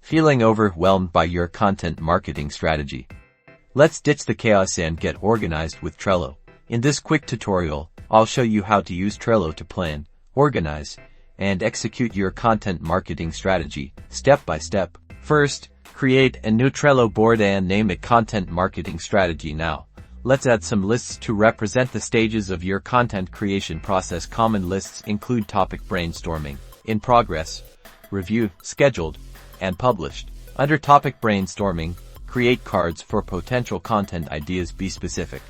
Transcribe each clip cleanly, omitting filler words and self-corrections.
Feeling overwhelmed by your content marketing strategy? Let's ditch the chaos and get organized with Trello. In this quick tutorial, I'll show you how to use Trello to plan, organize, and execute your content marketing strategy, step by step. First, create a new Trello board and name it Content Marketing Strategy. Now, let's add some lists to represent the stages of your content creation process. Common lists include topic: brainstorming, in progress, review, scheduled, and published. Under topic brainstorming, create cards for potential content ideas. Be specific.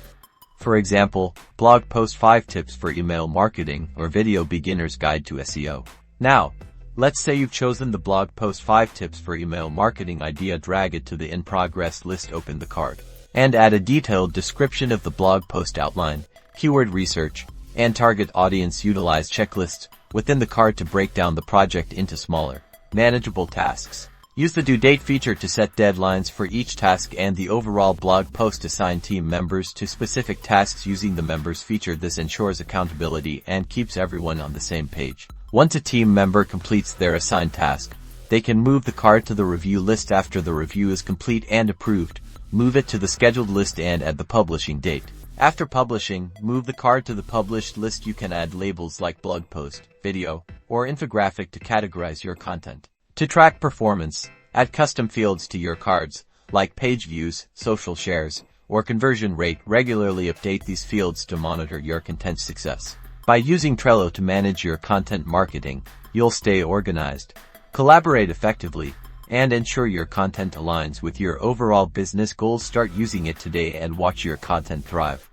For example, blog post 5 tips for email marketing or video beginner's guide to SEO. Now, let's say you've chosen the blog post 5 tips for email marketing idea. Drag it to the in progress list, open the card, and add a detailed description of the blog post, outline, keyword research, and target audience. Utilize checklists within the card to break down the project into smaller, manageable tasks. Use the due date feature to set deadlines for each task and the overall blog post. Assign team members to specific tasks using the members feature. This ensures accountability and keeps everyone on the same page. Once a team member completes their assigned task, they can move the card to the review list. After the review is complete and approved, move it to the scheduled list and add the publishing date. After publishing, move the card to the published list. You can add labels like blog post, video, or infographic to categorize your content. To track performance, add custom fields to your cards, like page views, social shares, or conversion rate. Regularly update these fields to monitor your content success. By using Trello to manage your content marketing, you'll stay organized, collaborate effectively, and ensure your content aligns with your overall business goals. Start using it today and watch your content thrive.